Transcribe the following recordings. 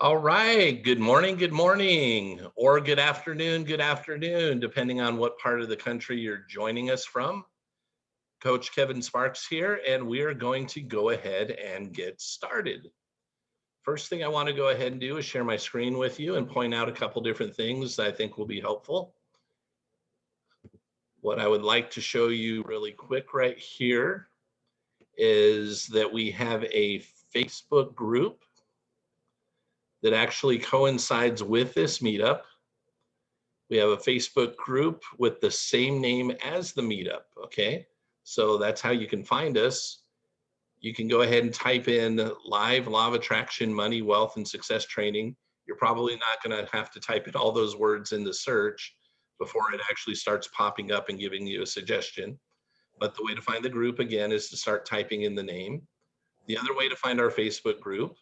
All right. good morning, or good afternoon, depending on what part of the country you're joining us from. Coach Kevin Sparks here, and we are going to go ahead and get started. First thing I want to go ahead and do is share my screen with you and point out a couple different things that I think will be helpful. What I would like to show you really quick right here is that we have a Facebook group that actually coincides with this meetup. We have a Facebook group with the same name as the meetup, okay? So that's how you can find us. You can go ahead and type in live law of attraction, money, wealth, and success training. You're probably not gonna have to type in all those words in the search before it actually starts popping up and giving you a suggestion. But the way to find the group, again, is to start typing in the name. The other way to find our Facebook group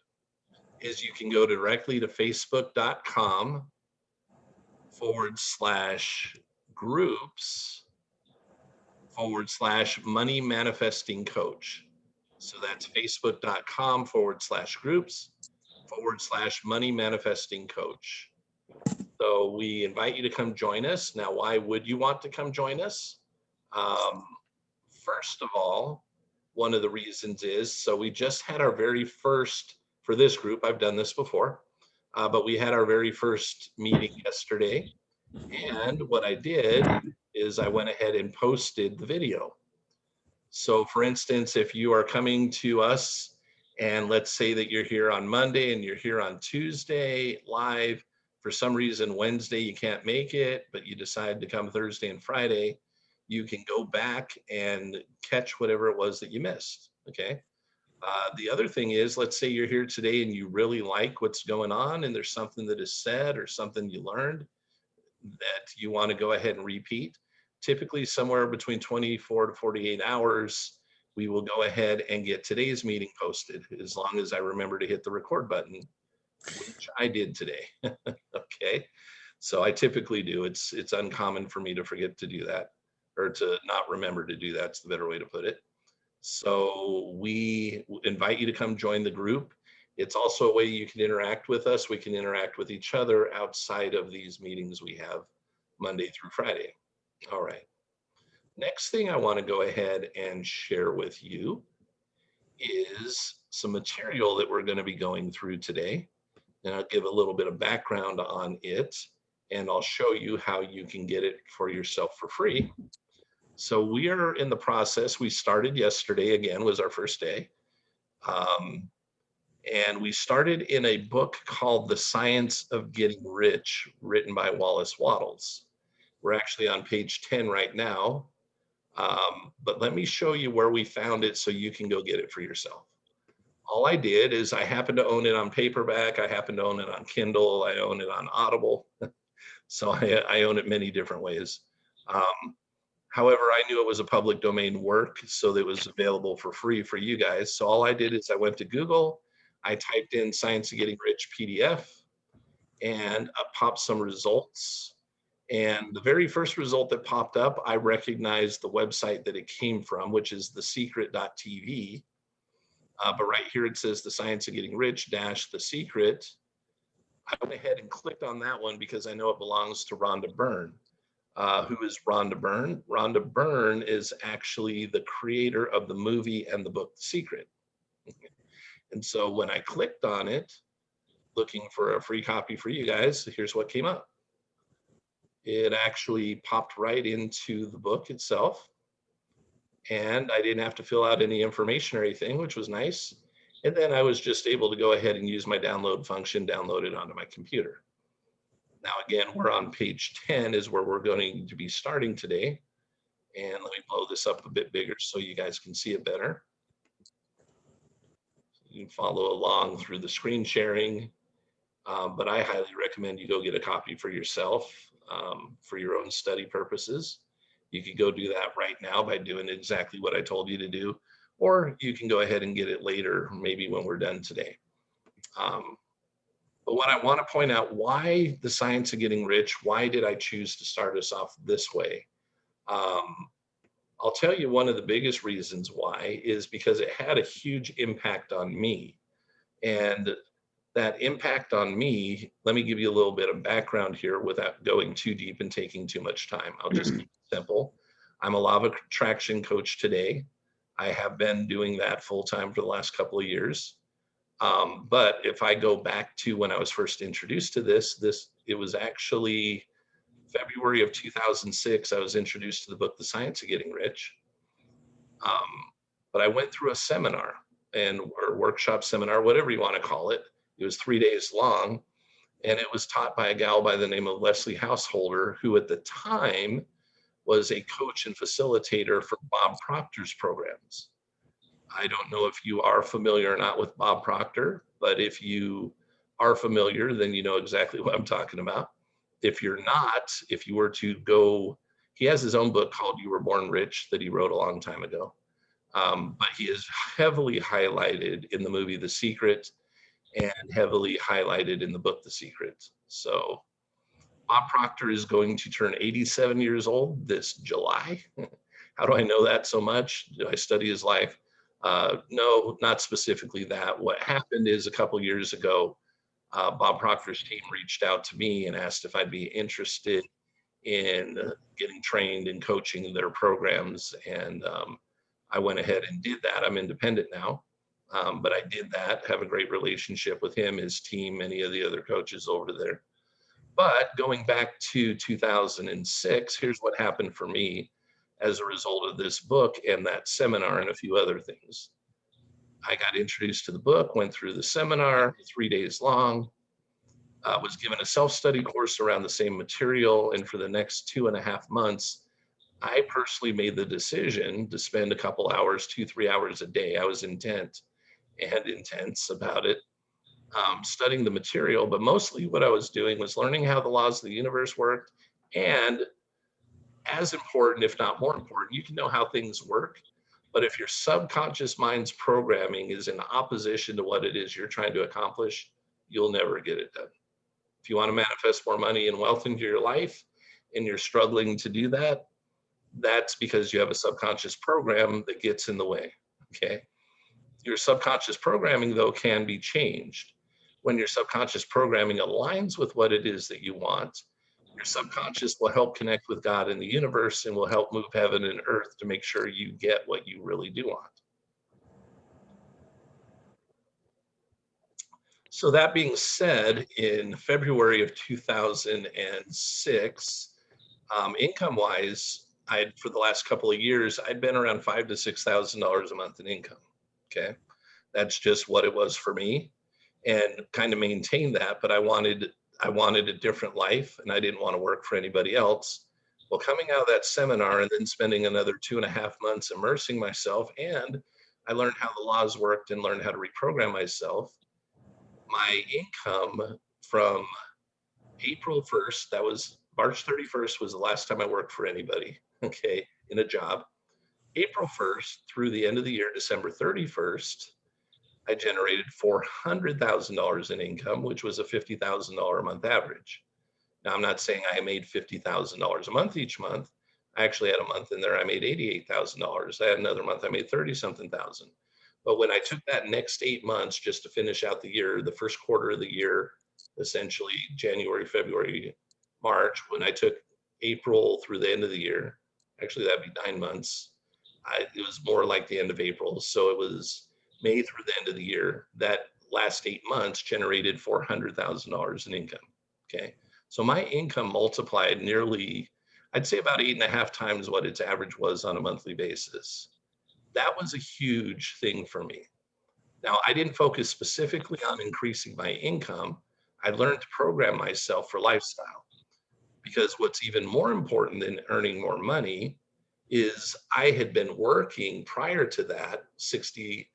is you can go directly to facebook.com/groups/money manifesting coach. So that's facebook.com/groups/money manifesting coach. So we invite you to come join us. Now, why would you want to come join us? First of all, one of the reasons is, so we just had our very first, for this group, I've done this before, but we had our very first meeting yesterday. And what I did is I went ahead and posted the video. So for instance, if you are coming to us and let's say that you're here on Monday and you're here on Tuesday live, for some reason Wednesday you can't make it, but you decide to come Thursday and Friday, you can go back and catch whatever it was that you missed, okay? The other thing is, let's say you're here today and you really like what's going on and there's something that is said or something you learned that you want to go ahead and repeat. Typically somewhere between 24 to 48 hours, we will go ahead and get today's meeting posted, as long as I remember to hit the record button, which I did today. Okay, so I typically do. It's uncommon for me to forget to do that, or to not remember to do that's the better way to put it. So we invite you to come join the group. It's also a way you can interact with us. We can interact with each other outside of these meetings we have Monday through Friday. All right. Next thing I want to go ahead and share with you is some material that we're going to be going through today. And I'll give a little bit of background on it, and I'll show you how you can get it for yourself for free. So we are in the process. We started yesterday, again, was our first day. And we started in a book called The Science of Getting Rich, written by Wallace Wattles. We're actually on page 10 right now. But let me show you where we found it so you can go get it for yourself. All I did is I happen to own it on paperback. I happen to own it on Kindle. I own it on Audible. So I own it many different ways. However, I knew it was a public domain work, so that it was available for free for you guys. So all I did is I went to Google, I typed in Science of Getting Rich PDF, and up popped some results. And the very first result that popped up, I recognized the website that it came from, which is thesecret.tv. But right here it says The Science of Getting Rich - The Secret. I went ahead and clicked on that one because I know it belongs to Rhonda Byrne. Who is Rhonda Byrne? Rhonda Byrne is actually the creator of the movie and the book The Secret. And so when I clicked on it, looking for a free copy for you guys, here's what came up. It actually popped right into the book itself, and I didn't have to fill out any information or anything, which was nice. And then I was just able to go ahead and use my download function, download it onto my computer. Now, again, we're on page 10 is where we're going to be starting today. And let me blow this up a bit bigger so you guys can see it better. You can follow along through the screen sharing, but I highly recommend you go get a copy for yourself for your own study purposes. You could go do that right now by doing exactly what I told you to do, or you can go ahead and get it later, maybe when we're done today. But what I want to point out, why The Science of Getting Rich? Why did I choose to start us off this way? I'll tell you one of the biggest reasons why is because it had a huge impact on me. And that impact on me, let me give you a little bit of background here without going too deep and taking too much time. I'll just keep it simple. I'm a law of attraction coach today. I have been doing that full time for the last couple of years. But if I go back to when I was first introduced to this, it was actually February of 2006. I was introduced to the book, The Science of Getting Rich. But I went through a seminar or workshop seminar, whatever you want to call it. It was 3 days long, and it was taught by a gal by the name of Leslie Householder, who at the time was a coach and facilitator for Bob Proctor's programs. I don't know if you are familiar or not with Bob Proctor, but if you are familiar, then you know exactly what I'm talking about. If you're not, if you were to go, he has his own book called You Were Born Rich that he wrote a long time ago. But he is heavily highlighted in the movie The Secret and heavily highlighted in the book The Secret. So Bob Proctor is going to turn 87 years old this July. How do I know that so much? Do I study his life? No, not specifically that. What happened is a couple years ago, Bob Proctor's team reached out to me and asked if I'd be interested in getting trained in coaching their programs. And I went ahead and did that. I'm independent now, but I did that, have a great relationship with him, his team, many of the other coaches over there. But going back to 2006, here's what happened for me as a result of this book and that seminar and a few other things. I got introduced to the book, went through the seminar, 3 days long, was given a self-study course around the same material. And for the next 2.5 months, I personally made the decision to spend a couple hours, 2, 3 hours a day. I was intense about it, studying the material, but mostly what I was doing was learning how the laws of the universe worked. And as important, if not more important, you can know how things work. But if your subconscious mind's programming is in opposition to what it is you're trying to accomplish, you'll never get it done. If you want to manifest more money and wealth into your life and you're struggling to do that, that's because you have a subconscious program that gets in the way. Okay. Your subconscious programming, though, can be changed. When your subconscious programming aligns with what it is that you want, your subconscious will help connect with God and the universe and will help move heaven and earth to make sure you get what you really do want. So that being said, in February of 2006, income-wise, for the last couple of years, I'd been around $5,000 to $6,000 a month in income. Okay, that's just what it was for me, and kind of maintained that. But I wanted a different life, and I didn't want to work for anybody else. Well, coming out of that seminar and then spending another 2.5 months immersing myself, and I learned how the laws worked and learned how to reprogram myself. My income from April 1st, that was March 31st, was the last time I worked for anybody, okay, in a job. April 1st through the end of the year, December 31st, I generated $400,000 in income, which was a $50,000 a month average. Now, I'm not saying I made $50,000 a month each month. I actually had a month in there I made $88,000. I had another month I made 30-something thousand. But when I took that next 8 months just to finish out the year, the first quarter of the year, essentially January, February, March, when I took April through the end of the year, actually that'd be 9 months. It was more like the end of April. So it was May through the end of the year. That last 8 months generated $400,000 in income. Okay. So my income multiplied nearly, I'd say about 8.5 times what its average was on a monthly basis. That was a huge thing for me. Now, I didn't focus specifically on increasing my income. I learned to program myself for lifestyle, because what's even more important than earning more money is I had been working prior to that 50,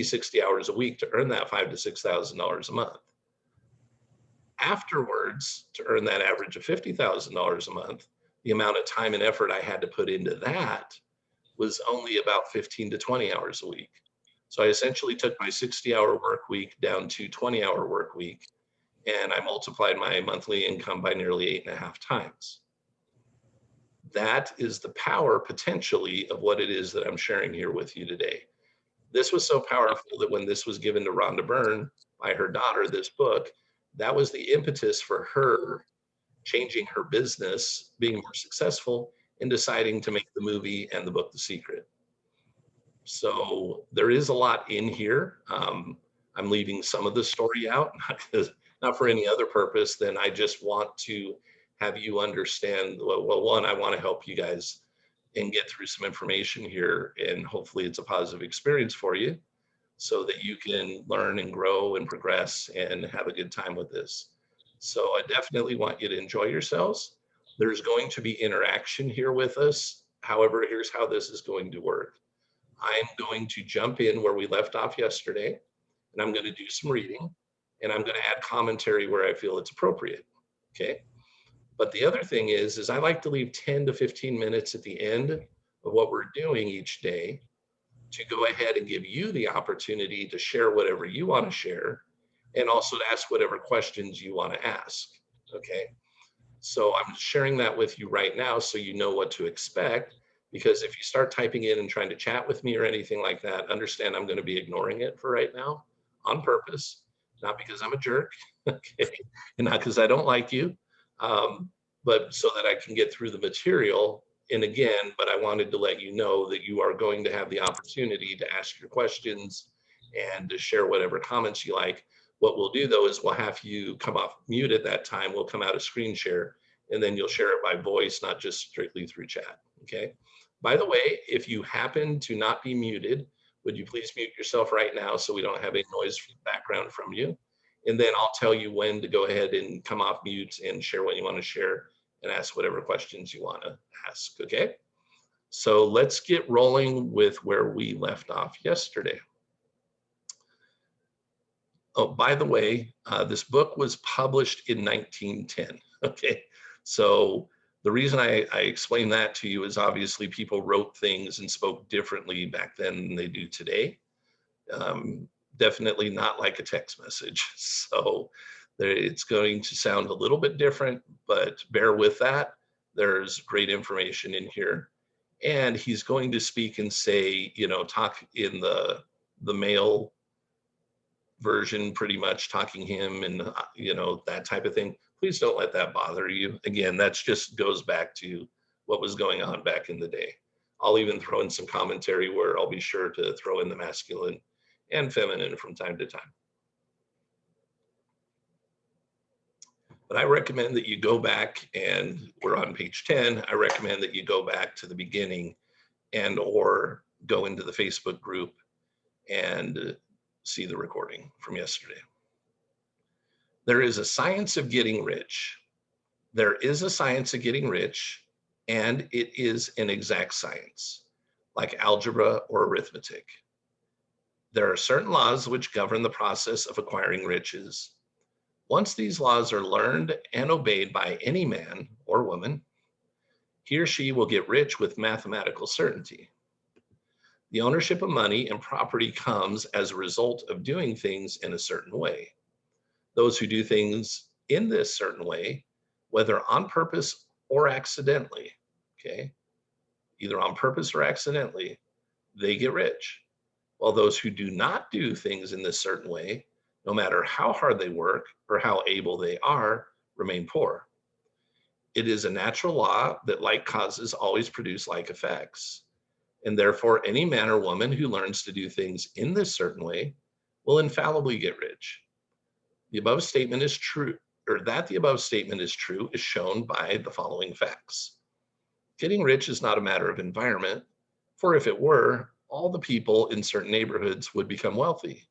60 hours a week to earn that $5,000 to $6,000 a month. Afterwards, to earn that average of $50,000 a month, the amount of time and effort I had to put into that was only about 15 to 20 hours a week. So I essentially took my 60-hour work week down to 20-hour work week, and I multiplied my monthly income by nearly 8.5 times. That is the power potentially of what it is that I'm sharing here with you today. This was so powerful that when this was given to Rhonda Byrne by her daughter, this book, that was the impetus for her changing her business, being more successful, and deciding to make the movie and the book The Secret. So there is a lot in here. I'm leaving some of the story out, not for any other purpose than I just want to have you understand. Well, one, I want to help you guys and get through some information here, and hopefully it's a positive experience for you so that you can learn and grow and progress and have a good time with this. So I definitely want you to enjoy yourselves. There's going to be interaction here with us. However, here's how this is going to work. I'm going to jump in where we left off yesterday, and I'm going to do some reading, and I'm going to add commentary where I feel it's appropriate. Okay. But the other thing is I like to leave 10 to 15 minutes at the end of what we're doing each day to go ahead and give you the opportunity to share whatever you want to share, and also to ask whatever questions you want to ask. Okay. So I'm sharing that with you right now so you know what to expect. Because if you start typing in and trying to chat with me or anything like that, understand I'm going to be ignoring it for right now on purpose, not because I'm a jerk, okay, and not because I don't like you, but so that I can get through the material. And again, but I wanted to let you know that you are going to have the opportunity to ask your questions and to share whatever comments you like. What we'll do though is we'll have you come off mute at that time. We'll come out of screen share, and then you'll share it by voice, not just strictly through chat. Okay. By the way, if you happen to not be muted, would you please mute yourself right now so we don't have any noise from the background from you? And then I'll tell you when to go ahead and come off mute and share what you want to share and ask whatever questions you want to ask. Okay. So let's get rolling with where we left off yesterday. Oh, by the way, this book was published in 1910. Okay. So the reason I explain that to you is obviously people wrote things and spoke differently back then than they do today. Definitely not like a text message. So it's going to sound a little bit different, but bear with that. There's great information in here. And he's going to speak and say, talk in the male version, pretty much talking him and, that type of thing. Please don't let that bother you. Again, that's just goes back to what was going on back in the day. I'll even throw in some commentary where I'll be sure to throw in the masculine and feminine from time to time. But I recommend that you go back, and we're on page 10. I recommend that you go back to the beginning and or go into the Facebook group and see the recording from yesterday. There is a science of getting rich. There is a science of getting rich, and it is an exact science, like algebra or arithmetic. There are certain laws which govern the process of acquiring riches. Once these laws are learned and obeyed by any man or woman, he or she will get rich with mathematical certainty. The ownership of money and property comes as a result of doing things in a certain way. Those who do things in this certain way, whether on purpose or accidentally, okay, either on purpose or accidentally, they get rich. While those who do not do things in this certain way, no matter how hard they work or how able they are, remain poor. It is a natural law that like causes always produce like effects. And therefore, any man or woman who learns to do things in this certain way will infallibly get rich. The above statement is true, or that the above statement is true is shown by the following facts. Getting rich is not a matter of environment, for if it were, all the people in certain neighborhoods would become wealthy.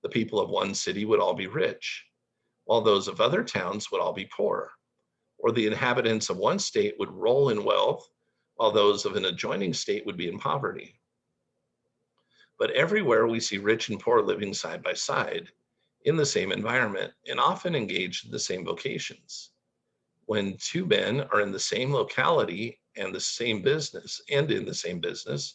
The people of one city would all be rich, while those of other towns would all be poor. Or the inhabitants of one state would roll in wealth, while those of an adjoining state would be in poverty. But everywhere we see rich and poor living side by side, in the same environment, and often engaged in the same vocations. When two men are in the same locality and in the same business,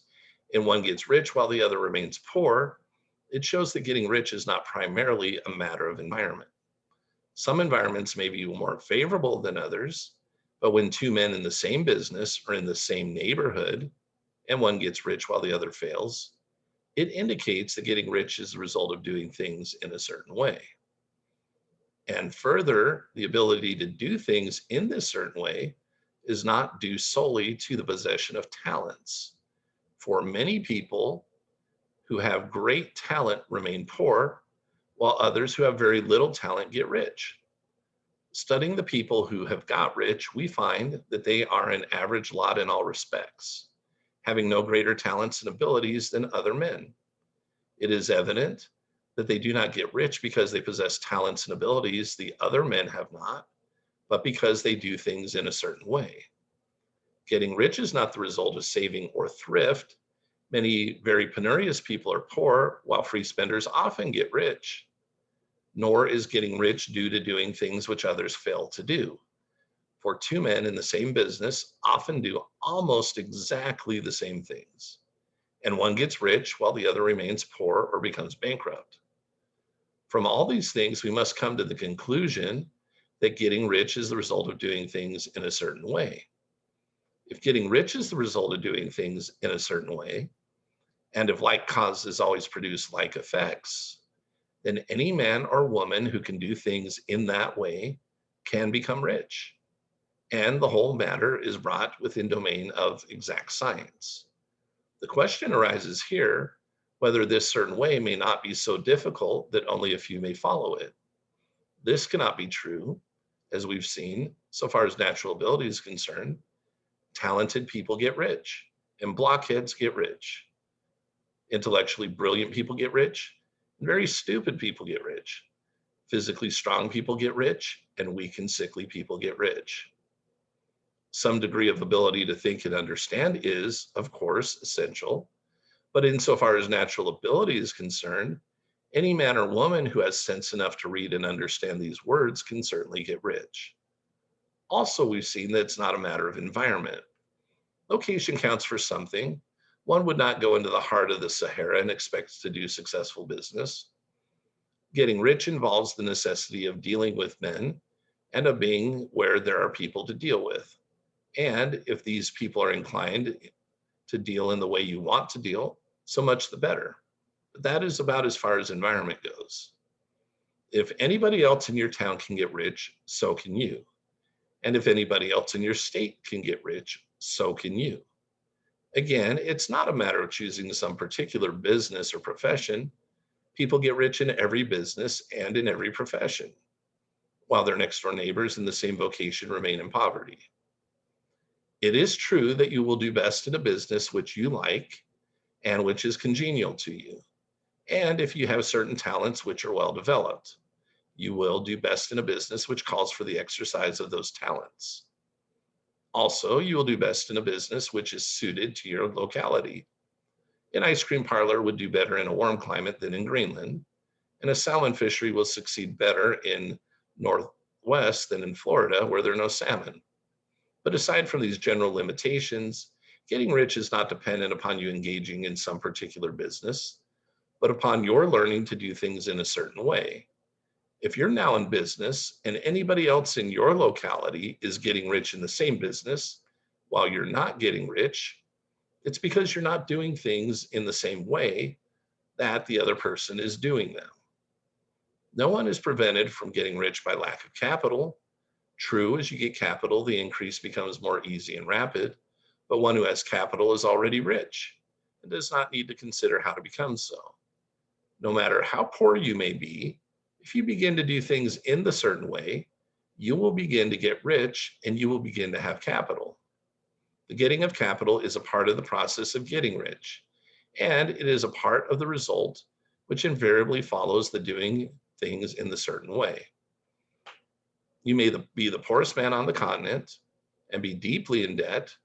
and one gets rich while the other remains poor, it shows that getting rich is not primarily a matter of environment. Some environments may be more favorable than others, but when two men in the same business are in the same neighborhood, and one gets rich while the other fails, It indicates that getting rich is the result of doing things in a certain way. And further, the ability to do things in this certain way is not due solely to the possession of talents. For many people who have great talent remain poor, while others who have very little talent get rich. Studying the people who have got rich, we find that they are an average lot in all respects, having no greater talents and abilities than other men. It is evident that they do not get rich because they possess talents and abilities the other men have not, but because they do things in a certain way. Getting rich is not the result of saving or thrift. Many very penurious people are poor, while free spenders often get rich. Nor is getting rich due to doing things which others fail to do. For two men in the same business often do almost exactly the same things, and one gets rich while the other remains poor or becomes bankrupt. From all these things, we must come to the conclusion that getting rich is the result of doing things in a certain way. If getting rich is the result of doing things in a certain way, and if like causes always produce like effects, then any man or woman who can do things in that way can become rich. And the whole matter is brought within domain of exact science. The question arises here whether this certain way may not be so difficult that only a few may follow it. This cannot be true, as we've seen, so far as natural ability is concerned. Talented people get rich, and blockheads get rich. Intellectually brilliant people get rich, and very stupid people get rich. Physically strong people get rich, and weak and sickly people get rich. Some degree of ability to think and understand is, of course, essential, but insofar as natural ability is concerned, any man or woman who has sense enough to read and understand these words can certainly get rich. Also, we've seen that it's not a matter of environment. Location counts for something. One would not go into the heart of the Sahara and expect to do successful business. Getting rich involves the necessity of dealing with men and of being where there are people to deal with. And if these people are inclined to deal in the way you want to deal, so much the better. But that is about as far as environment goes. If anybody else in your town can get rich, so can you. And if anybody else in your state can get rich, so can you. Again, it's not a matter of choosing some particular business or profession. People get rich in every business and in every profession, while their next door neighbors in the same vocation remain in poverty. It is true that you will do best in a business which you like and which is congenial to you. And if you have certain talents which are well developed, you will do best in a business which calls for the exercise of those talents. Also, you will do best in a business which is suited to your locality. An ice cream parlor would do better in a warm climate than in Greenland, and a salmon fishery will succeed better in Northwest than in Florida, where there are no salmon. But aside from these general limitations, getting rich is not dependent upon you engaging in some particular business, but upon your learning to do things in a certain way. If you're now in business and anybody else in your locality is getting rich in the same business while you're not getting rich, it's because you're not doing things in the same way that the other person is doing them. No one is prevented from getting rich by lack of capital. True, as you get capital, the increase becomes more easy and rapid, but one who has capital is already rich and does not need to consider how to become so. No matter how poor you may be, if you begin to do things in the certain way, you will begin to get rich and you will begin to have capital. The getting of capital is a part of the process of getting rich, and it is a part of the result which invariably follows the doing things in the certain way. You may be the poorest man on the continent and be deeply in debt.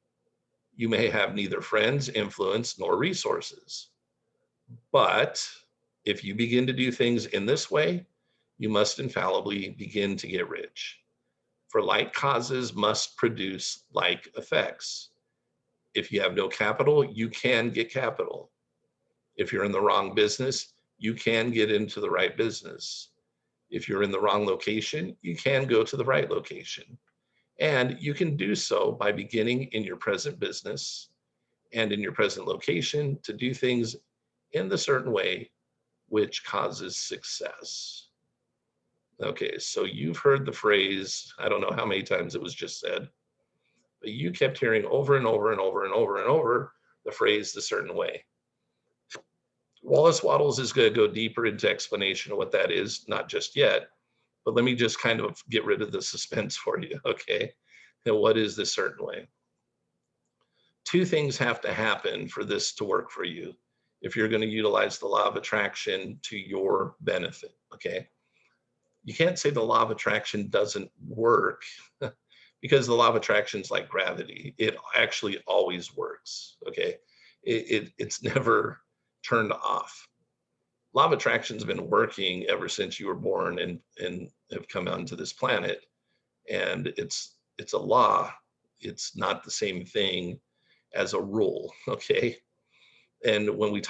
You may have neither friends, influence, nor resources. But if you begin to do things in this way, you must infallibly begin to get rich. For like causes must produce like effects. If you have no capital, you can get capital. If you're in the wrong business, you can get into the right business. If you're in the wrong location, you can go to the right location. And you can do so by beginning in your present business and in your present location to do things in the certain way which causes success. Okay, so you've heard the phrase, I don't know how many times it was just said, but you kept hearing over and over and over and over and over the phrase the certain way. Wallace Wattles is going to go deeper into explanation of what that is, not just yet, but let me just kind of get rid of the suspense for you, okay? Now, what is the certain way? Two things have to happen for this to work for you if you're going to utilize the law of attraction to your benefit, okay? You can't say the law of attraction doesn't work because the law of attraction is like gravity. It actually always works, okay? It's never turned off. Law of attraction has been working ever since you were born and have come onto this planet. And it's a law. It's not the same thing as a rule, okay? And when we're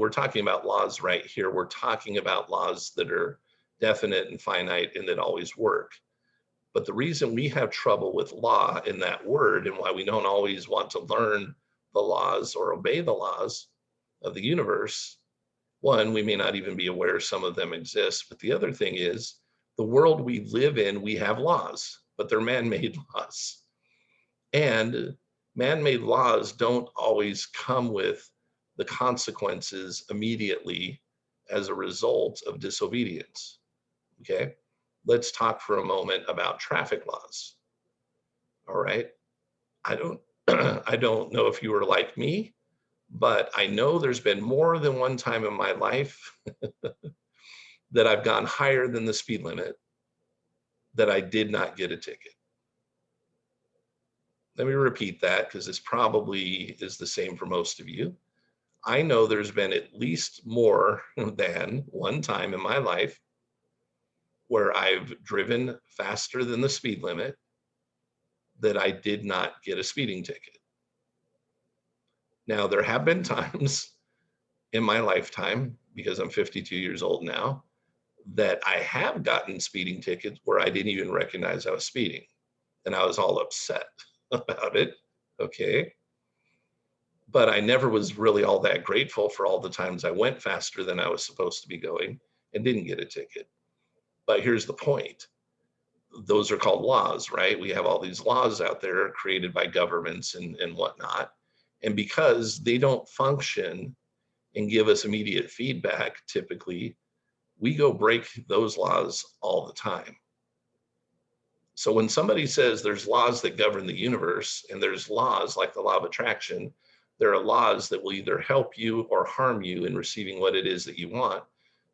talking about laws right here, we're talking about laws that are definite and finite and that always work. But the reason we have trouble with law in that word and why we don't always want to learn the laws or obey the laws of the universe, one, we may not even be aware some of them exist. But the other thing is the world we live in, we have laws, but they're man-made laws. And man-made laws don't always come with the consequences immediately as a result of disobedience. Okay, let's talk for a moment about traffic laws. All right, I don't I don't know if you were like me, but I know there's been more than one time in my life that I've gone higher than the speed limit that I did not get a ticket. Let me repeat that because this probably is the same for most of you. I know there's been at least more than one time in my life where I've driven faster than the speed limit that I did not get a speeding ticket. Now, there have been times in my lifetime, because I'm 52 years old now, that I have gotten speeding tickets where I didn't even recognize I was speeding. And I was all upset about it. Okay. But I never was really all that grateful for all the times I went faster than I was supposed to be going and didn't get a ticket. But here's the point. Those are called laws, right? We have all these laws out there created by governments and whatnot. And because they don't function and give us immediate feedback, typically, we go break those laws all the time. So when somebody says there's laws that govern the universe and there's laws like the law of attraction, there are laws that will either help you or harm you in receiving what it is that you want,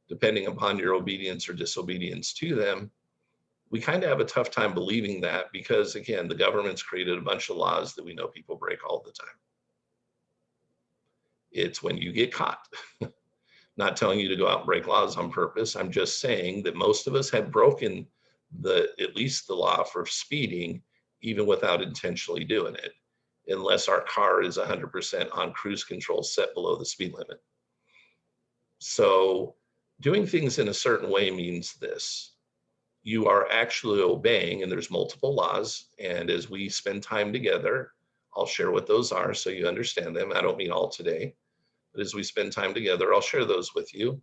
depending upon your obedience or disobedience to them. We kind of have a tough time believing that because, again, the government's created a bunch of laws that we know people break all the time. It's when you get caught. Not telling you to go out and break laws on purpose. I'm just saying that most of us have broken at least the law for speeding, even without intentionally doing it, unless our car is 100% on cruise control set below the speed limit. So doing things in a certain way means this. You are actually obeying, and there's multiple laws. And as we spend time together, I'll share what those are so you understand them. I don't mean all today, but as we spend time together, I'll share those with you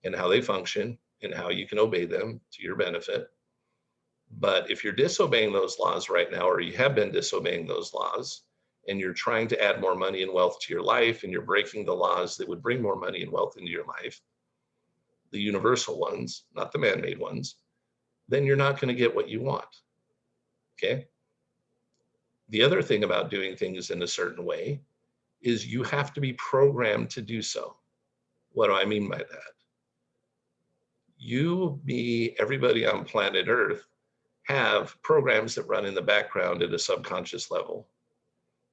and how they function and how you can obey them to your benefit. But if you're disobeying those laws right now, or you have been disobeying those laws, and you're trying to add more money and wealth to your life, and you're breaking the laws that would bring more money and wealth into your life, the universal ones, not the man-made ones, then you're not going to get what you want. Okay? The other thing about doing things in a certain way is you have to be programmed to do so. What do I mean by that? You, me, everybody on planet Earth have programs that run in the background at a subconscious level.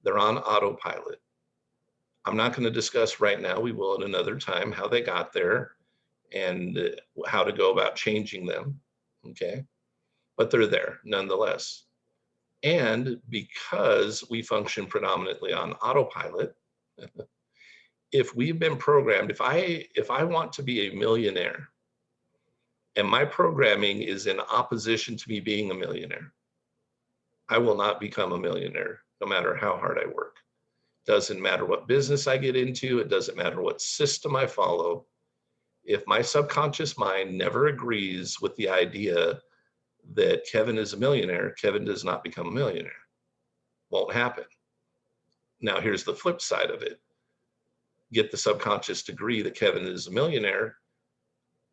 They're on autopilot. I'm not going to discuss right now, we will at another time, how they got there and how to go about changing them, okay? But they're there nonetheless. And because we function predominantly on autopilot, if we've been programmed, if I want to be a millionaire and my programming is in opposition to me being a millionaire, I will not become a millionaire no matter how hard I work. Doesn't matter what business I get into. It doesn't matter what system I follow. If my subconscious mind never agrees with the idea that Kevin is a millionaire, Kevin does not become a millionaire. Won't happen. Now, here's the flip side of it. Get the subconscious to agree that Kevin is a millionaire,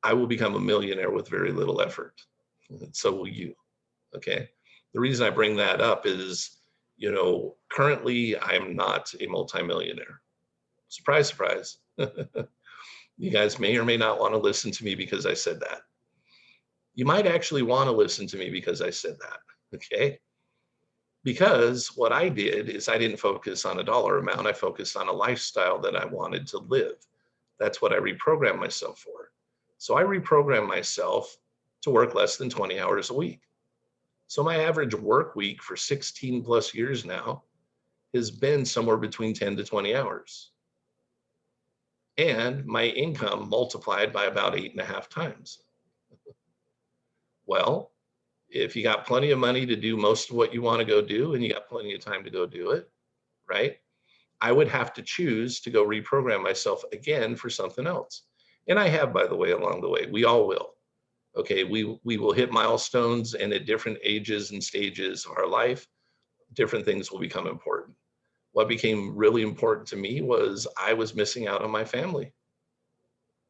I will become a millionaire with very little effort. And so will you. Okay. The reason I bring that up is, currently I'm not a multimillionaire. Surprise, surprise. You guys may or may not want to listen to me because I said that. You might actually want to listen to me because I said that. Okay. Because what I did is I didn't focus on a dollar amount. I focused on a lifestyle that I wanted to live. That's what I reprogrammed myself for. So I reprogrammed myself to work less than 20 hours a week. So my average work week for 16 plus years now has been somewhere between 10 to 20 hours. And my income multiplied by about 8.5 times. Well, if you got plenty of money to do most of what you want to go do, and you got plenty of time to go do it, right? I would have to choose to go reprogram myself again for something else. And I have, by the way, along the way. We all will. Okay, we will hit milestones, and at different ages and stages of our life, different things will become important. What became really important to me was I was missing out on my family.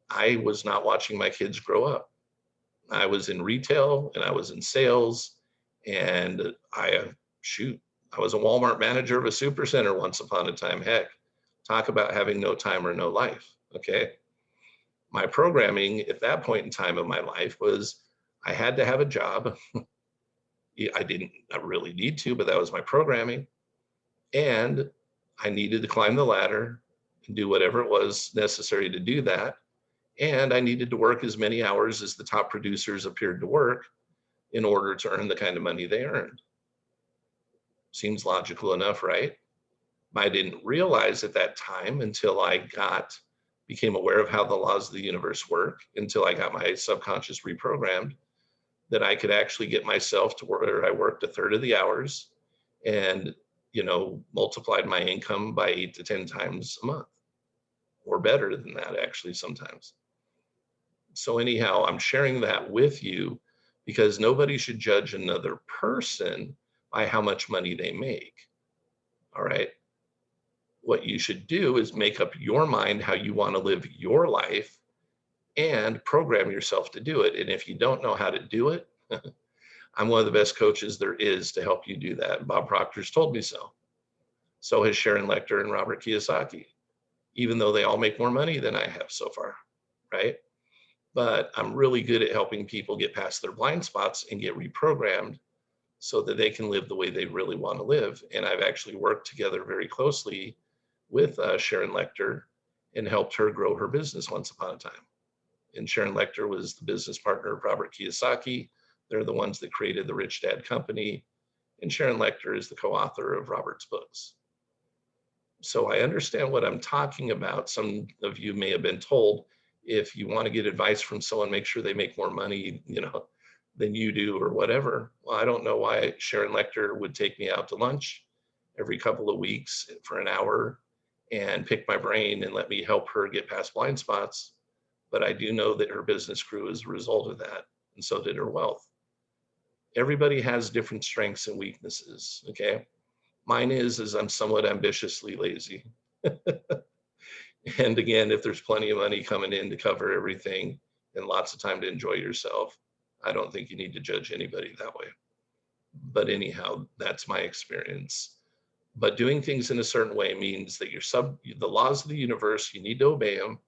I was not watching my kids grow up. I was in retail and I was in sales, and I was a Walmart manager of a supercenter once upon a time. Heck, talk about having no time or no life. Okay. My programming at that point in time of my life was I had to have a job. I really need to, but that was my programming. And I needed to climb the ladder and do whatever it was necessary to do that. And I needed to work as many hours as the top producers appeared to work in order to earn the kind of money they earned. Seems logical enough, right? I didn't realize at that time until I became aware of how the laws of the universe work, until I got my subconscious reprogrammed, that I could actually get myself to where I worked a third of the hours and, multiplied my income by 8 to 10 times a month, or better than that, actually, sometimes. So anyhow, I'm sharing that with you because nobody should judge another person by how much money they make. All right. What you should do is make up your mind how you want to live your life and program yourself to do it. And if you don't know how to do it, I'm one of the best coaches there is to help you do that. Bob Proctor's told me so. So has Sharon Lechter and Robert Kiyosaki, even though they all make more money than I have so far, right? But I'm really good at helping people get past their blind spots and get reprogrammed so that they can live the way they really want to live. And I've actually worked together very closely with Sharon Lechter and helped her grow her business once upon a time. And Sharon Lechter was the business partner of Robert Kiyosaki. They're the ones that created the Rich Dad Company. And Sharon Lechter is the co-author of Robert's books. So I understand what I'm talking about. Some of you may have been told, if you want to get advice from someone, make sure they make more money, than you do or whatever. Well, I don't know why Sharon Lechter would take me out to lunch every couple of weeks for an hour and pick my brain and let me help her get past blind spots. But I do know that her business grew as a result of that, and so did her wealth. Everybody has different strengths and weaknesses, okay? Mine is I'm somewhat ambitiously lazy. And again, if there's plenty of money coming in to cover everything and lots of time to enjoy yourself, I don't think you need to judge anybody that way. But anyhow, that's my experience. But doing things in a certain way means that the laws of the universe, you need to obey them,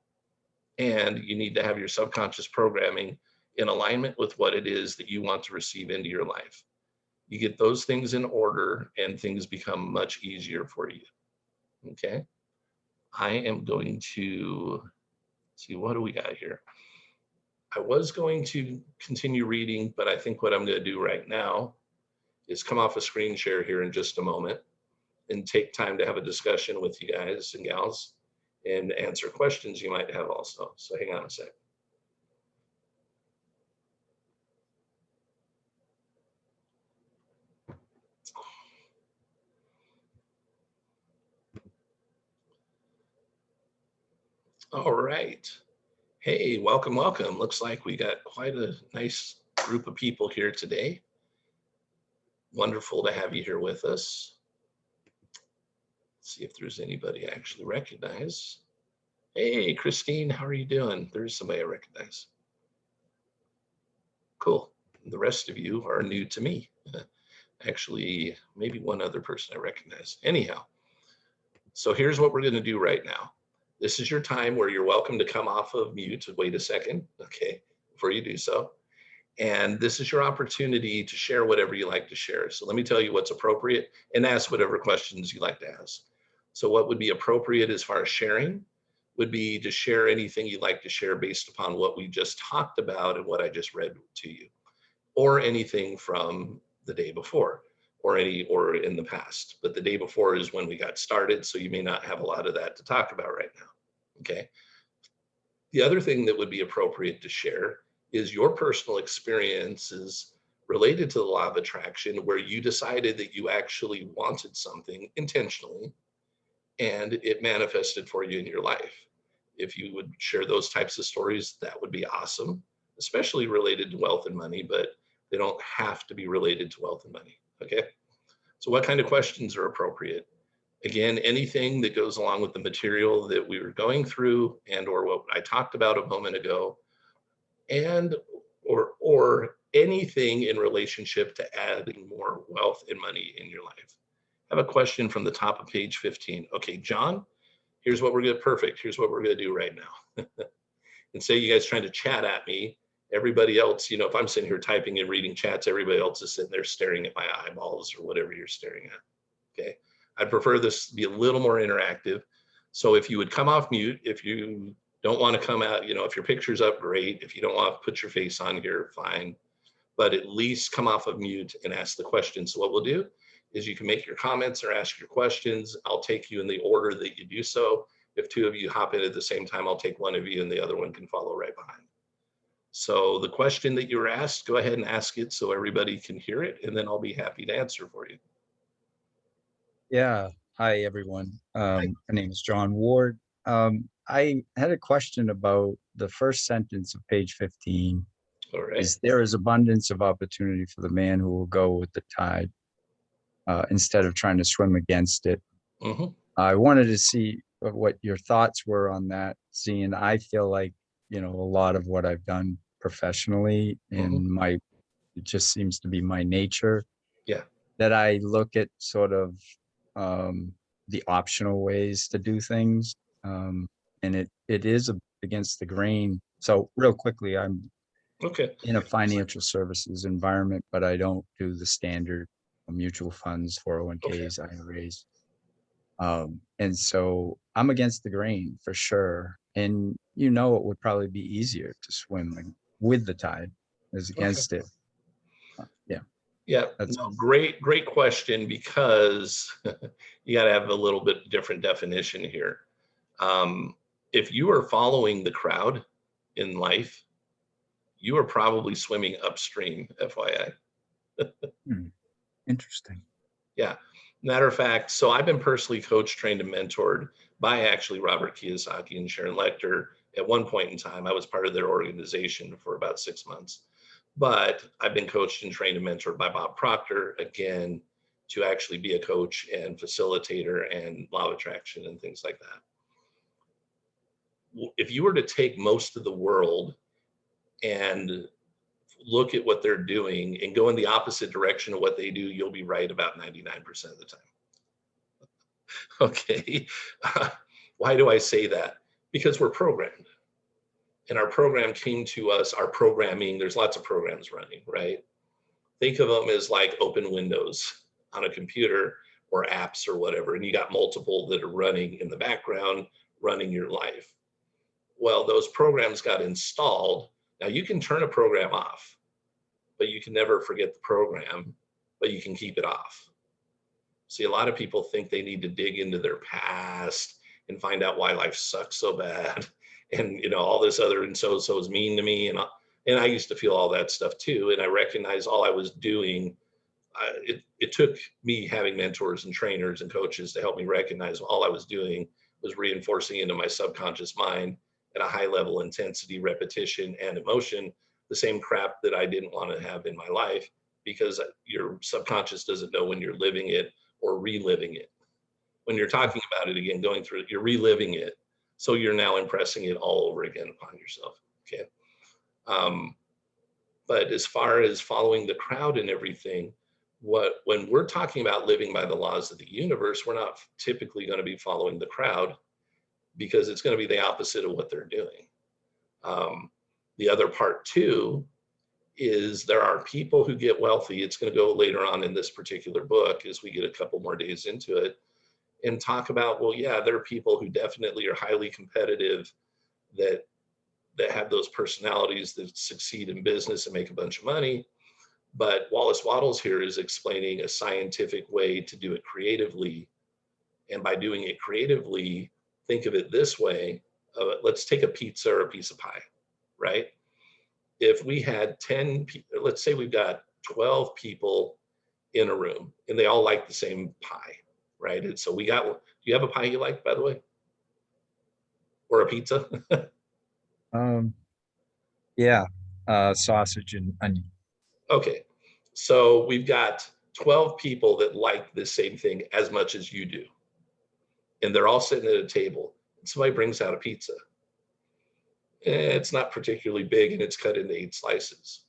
and you need to have your subconscious programming in alignment with what it is that you want to receive into your life. You get those things in order and things become much easier for you. Okay. I am going to see, what do we got here? I was going to continue reading, but I think what I'm going to do right now is come off a screen share here in just a moment and take time to have a discussion with you guys and gals and answer questions you might have also. So hang on a sec. All right. Hey, welcome, welcome. Looks like we got quite a nice group of people here today. Wonderful to have you here with us. Let's see if there's anybody I actually recognize. Hey, Christine, how are you doing? There's somebody I recognize. Cool. The rest of you are new to me. Actually, maybe one other person I recognize. Anyhow, so here's what we're going to do right now. This is your time where you're welcome to come off of mute. Wait a second, okay, before you do so. And this is your opportunity to share whatever you like to share. So let me tell you what's appropriate and ask whatever questions you like to ask. So what would be appropriate as far as sharing would be to share anything you'd like to share based upon what we just talked about and what I just read to you, or anything from the day before or in the past. But the day before is when we got started, so you may not have a lot of that to talk about right now. Okay. The other thing that would be appropriate to share is your personal experiences related to the law of attraction, where you decided that you actually wanted something intentionally and it manifested for you in your life. If you would share those types of stories, that would be awesome, especially related to wealth and money, but they don't have to be related to wealth and money. Okay. So what kind of questions are appropriate? Again, anything that goes along with the material that we were going through and or what I talked about a moment ago, and or anything in relationship to adding more wealth and money in your life. I have a question from the top of page 15. Okay, John, here's what we're going to perfect. Here's what we're going to do right now. And say you guys trying to chat at me. Everybody else, if I'm sitting here typing and reading chats, everybody else is sitting there staring at my eyeballs or whatever you're staring at. Okay. I'd prefer this to be a little more interactive. So if you would come off mute, if you don't want to come out, if your picture's up, great. If you don't want to put your face on here, fine. But at least come off of mute and ask the question. So what we'll do is you can make your comments or ask your questions. I'll take you in the order that you do so. If two of you hop in at the same time, I'll take one of you and the other one can follow right behind. So the question that you were asked, go ahead and ask it so everybody can hear it, and then I'll be happy to answer for you. Yeah. Hi, everyone. Hi. My name is John Ward. I had a question about the first sentence of page 15. All right. Is there is abundance of opportunity for the man who will go with the tide instead of trying to swim against it? Mm-hmm. I wanted to see what your thoughts were on that, seeing I feel like, a lot of what I've done professionally Mm-hmm. it just seems to be my nature Yeah. that I look at sort of um, the optional ways to do things, and it is against the grain. So real quickly, I'm Okay. in a financial services environment, but I don't do the standard mutual funds, Okay. 401ks, IRAs. And so I'm against the grain for sure. And it would probably be easier to swim with the tide as Okay. against it. Yeah, Yeah. that's No, great question, because you got to have a little bit different definition here. Um, if you are following the crowd in life, you are probably swimming upstream, FYI. hmm, interesting. Yeah. Matter of fact, so I've been personally coached, trained, and mentored by actually Robert Kiyosaki and Sharon Lechter. At one point in time, I was part of their organization for about 6 months. But I've been coached and trained and mentored by Bob Proctor, again, to actually be a coach and facilitator and law of attraction and things like that. If you were to take most of the world and look at what they're doing and go in the opposite direction of what they do, you'll be right about 99% of the time. Okay. Why do I say that? Because we're programmed. And our program came to us, our programming, there's lots of programs running, right? Think of them as like open windows on a computer or apps or whatever. And you got multiple that are running in the background, running your life. Well, those programs got installed. Now you can turn a program off, but you can never forget the program, but you can keep it off. See, a lot of people think they need to dig into their past and find out why life sucks so bad, and all this other, and so is mean to me, and I used to feel all that stuff too. And I recognized all I was doing. It took me having mentors and trainers and coaches to help me recognize all I was doing was reinforcing into my subconscious mind at a high level intensity, repetition, and emotion, the same crap that I didn't want to have in my life, because your subconscious doesn't know when you're living it or reliving it. When you're talking about it again, going through it, you're reliving it. So you're now impressing it all over again upon yourself. Okay. But as far as following the crowd and everything, when we're talking about living by the laws of the universe, we're not typically going to be following the crowd, because it's going to be the opposite of what they're doing. The other part too is there are people who get wealthy. It's going to go later on in this particular book as we get a couple more days into it and talk about, well, yeah, there are people who definitely are highly competitive, that have those personalities that succeed in business and make a bunch of money. But Wallace Wattles here is explaining a scientific way to do it creatively. And by doing it creatively, think of it this way. Let's take a pizza or a piece of pie, right? If we had 10 people, let's say we've got 12 people in a room and they all like the same pie, right? And so do you have a pie you like, by the way? Or a pizza? Um, yeah, sausage and onion. Okay. So we've got 12 people that like the same thing as much as you do. And they're all sitting at a table. And somebody brings out a pizza. It's not particularly big and it's cut into 8 slices.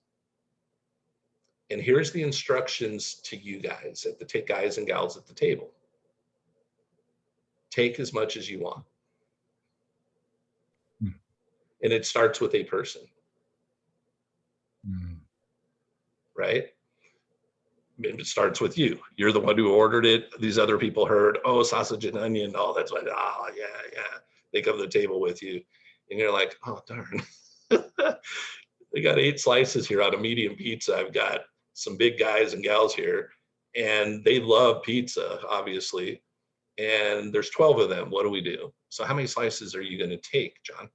And here's the instructions to you guys, guys and gals at the table. Take as much as you want. Hmm. And it starts with a person, right? It starts with you. You're the one who ordered it. These other people heard, oh, sausage and onion. Oh, that's what, oh, yeah, yeah. They come to the table with you. And you're like, oh, darn. They got 8 slices here on a medium pizza. I've got some big guys and gals here, and they love pizza, obviously. And there's 12 of them. What do we do? So how many slices are you going to take, John?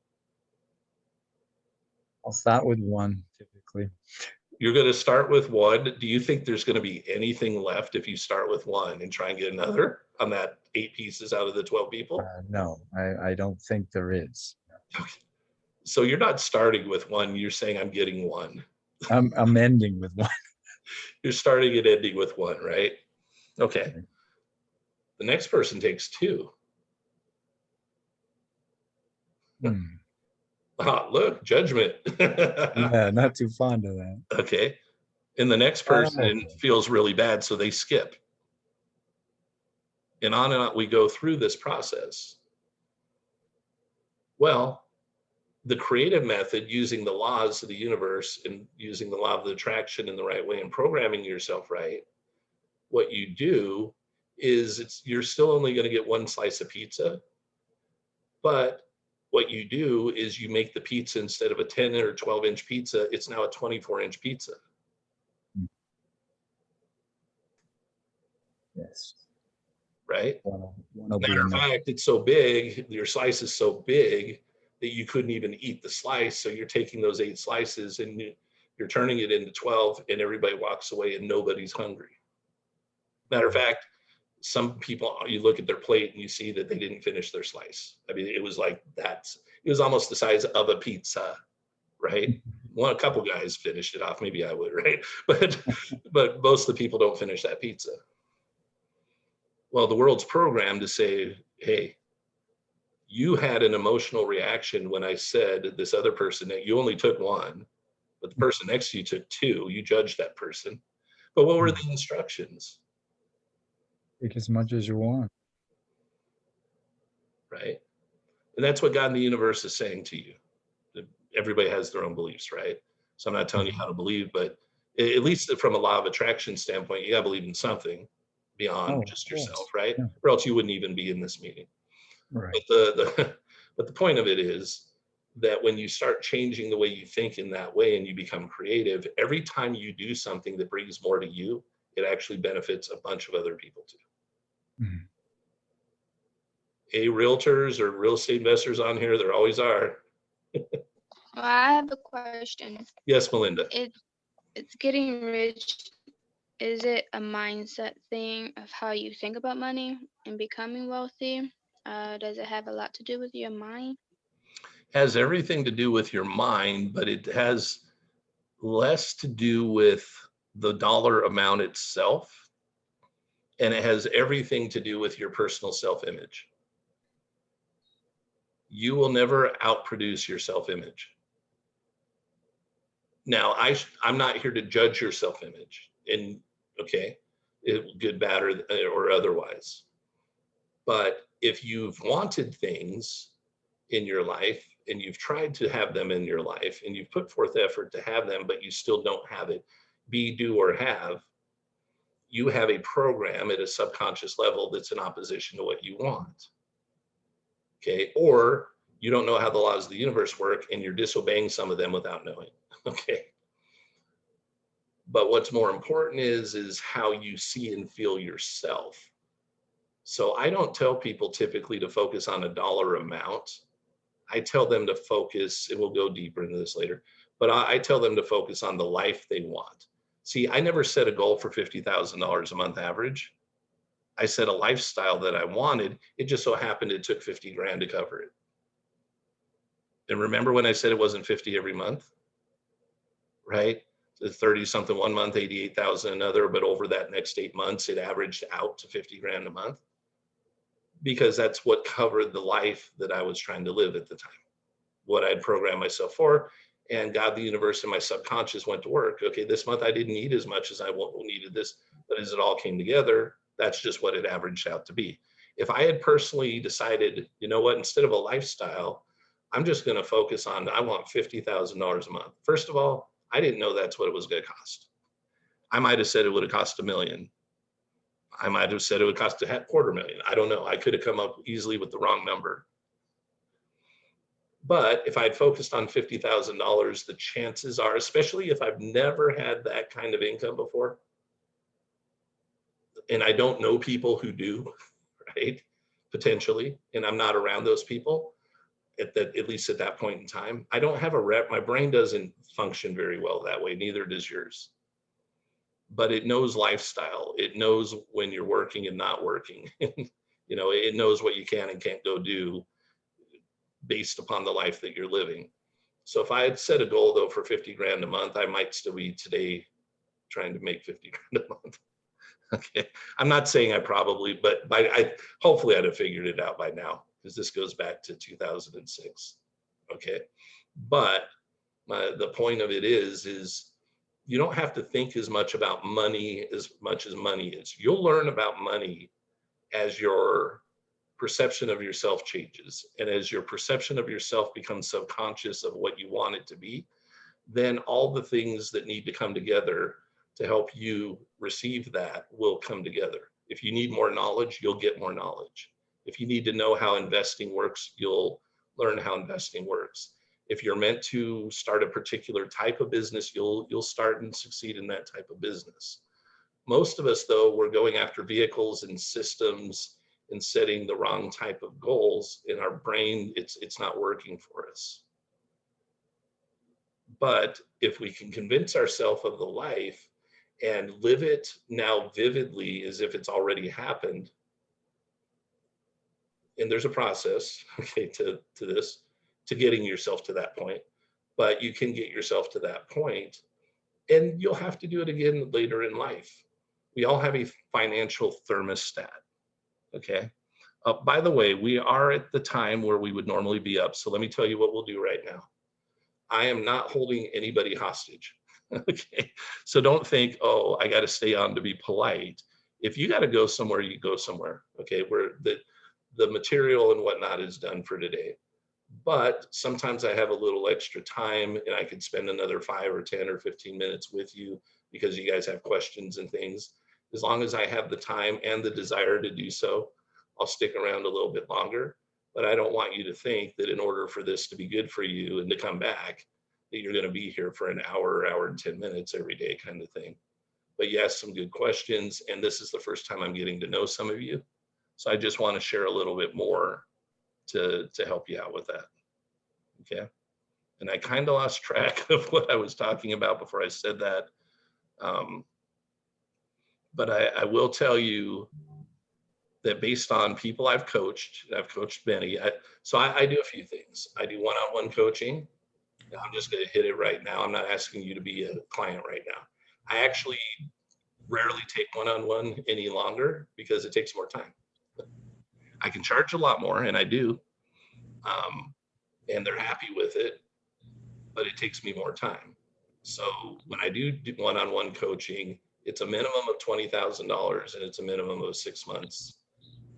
I'll start with one typically. You're going to start with one. Do you think there's going to be anything left if you start with one and try and get another on that 8 pieces out of the 12 people? No, I don't think there is. Okay. So you're not starting with one. You're saying I'm getting one. I'm ending with one. You're starting and ending with one, right? Okay. Okay. The next person takes 2. Hmm. Ah, look, judgment. Yeah, not too fond of that. Okay. And the next person feels really bad, so they skip. And on we go through this process. Well, the creative method, using the laws of the universe and using the law of attraction in the right way and programming yourself right, what you do is you're still only going to get 1 slice of pizza, but what you do is you make the pizza, instead of a 10 or 12-inch pizza, it's now a 24-inch pizza. Yes. Right? One will be Matter of enough. fact, it's so big, your slice is so big that you couldn't even eat the slice. So you're taking those 8 slices and you're turning it into 12, and everybody walks away and nobody's hungry. Matter of fact, some people, you look at their plate and you see that they didn't finish their slice. I mean, it was like that. It was almost the size of a pizza, right? A couple guys finished it off. Maybe I would, right? But most of the people don't finish that pizza. Well, the world's programmed to say, hey, you had an emotional reaction when I said this other person that you only took 1, but the person next to you took 2. You judged that person. But what were the instructions? Take as much as you want. Right? And that's what God in the universe is saying to you. Everybody has their own beliefs, right? So I'm not telling you how to believe, but at least from a law of attraction standpoint, you got to believe in something beyond just yourself, right? Yeah. Or else you wouldn't even be in this meeting. Right. But the point of it is that when you start changing the way you think in that way and you become creative, every time you do something that brings more to you, it actually benefits a bunch of other people too. Mhm. Realtors or real estate investors on here, there always are. Well, I have a question. Yes, Melinda. It's getting rich. Is it a mindset thing of how you think about money and becoming wealthy? Does it have a lot to do with your mind? Has everything to do with your mind, but it has less to do with the dollar amount itself. And it has everything to do with your personal self-image. You will never outproduce your self-image. Now, I'm not here to judge your self-image, and okay, good, bad, or otherwise. But if you've wanted things in your life and you've tried to have them in your life and you've put forth effort to have them, but you still don't have it, be, do, or have, you have a program at a subconscious level that's in opposition to what you want. Okay, or you don't know how the laws of the universe work and you're disobeying some of them without knowing. Okay. But what's more important is how you see and feel yourself. So I don't tell people typically to focus on a dollar amount. I tell them to focus, and we'll go deeper into this later, but I tell them to focus on the life they want. See, I never set a goal for $50,000 a month average. I set a lifestyle that I wanted. It just so happened it took 50 grand to cover it. And remember when I said it wasn't 50 every month, right? 30 something one month, 88,000 another, but over that next 8 months, it averaged out to 50 grand a month, because that's what covered the life that I was trying to live at the time, what I'd programmed myself for. And God, the universe, and my subconscious went to work. Okay, this month I didn't need as much as I needed this, but as it all came together, that's just what it averaged out to be. If I had personally decided, you know what, instead of a lifestyle, I'm just going to focus on, I want $50,000 a month. First of all, I didn't know that's what it was going to cost. I might have said it would have cost $1 million. I might have said it would cost $250,000. I don't know. I could have come up easily with the wrong number. But if I'd focused on $50,000, the chances are, especially if I've never had that kind of income before, and I don't know people who do, right? Potentially, and I'm not around those people at least at that point in time. I don't have a rep. My brain doesn't function very well that way. Neither does yours. But it knows lifestyle. It knows when you're working and not working. You know, it knows what you can and can't go do based upon the life that you're living. So if I had set a goal though for 50 grand a month, I might still be today trying to make 50 grand a month. Okay, I'm not saying I probably, but hopefully I'd have figured it out by now, because this goes back to 2006. Okay, but the point of it is you don't have to think as much about money as much as money is. You'll learn about money as your perception of yourself changes, and as your perception of yourself becomes subconscious of what you want it to be, then all the things that need to come together to help you receive that will come together. If you need more knowledge, you'll get more knowledge. If you need to know how investing works, you'll learn how investing works. If you're meant to start a particular type of business, you'll start and succeed in that type of business. Most of us, though, we're going after vehicles and systems and setting the wrong type of goals in our brain. It's not working for us. But if we can convince ourselves of the life and live it now vividly as if it's already happened, and there's a process, okay, to this, to getting yourself to that point, but you can get yourself to that point, and you'll have to do it again later in life. We all have a financial thermostat, okay? By the way, we are at the time where we would normally be up, so let me tell you what we'll do right now. I am not holding anybody hostage. Okay, so don't think, oh, I got to stay on to be polite. If you got to go somewhere, you go somewhere. Okay, where the material and whatnot is done for today. But sometimes I have a little extra time, and I could spend another 5 or 10 or 15 minutes with you because you guys have questions and things. As long as I have the time and the desire to do so, I'll stick around a little bit longer. But I don't want you to think that in order for this to be good for you and to come back, that you're going to be here for an hour, hour and 10 minutes every day kind of thing. But you asked some good questions, and this is the first time I'm getting to know some of you. So I just want to share a little bit more to help you out with that. Okay. And I kind of lost track of what I was talking about before I said that. But I will tell you, that based on people I've coached many. So I do a few things. I do one-on-one coaching. I'm just going to hit it right now. I'm not asking you to be a client right now. I actually rarely take one-on-one any longer because it takes more time. I can charge a lot more, and I do, and they're happy with it, but it takes me more time. So when I do one-on-one coaching, it's a minimum of $20,000 and it's a minimum of 6 months,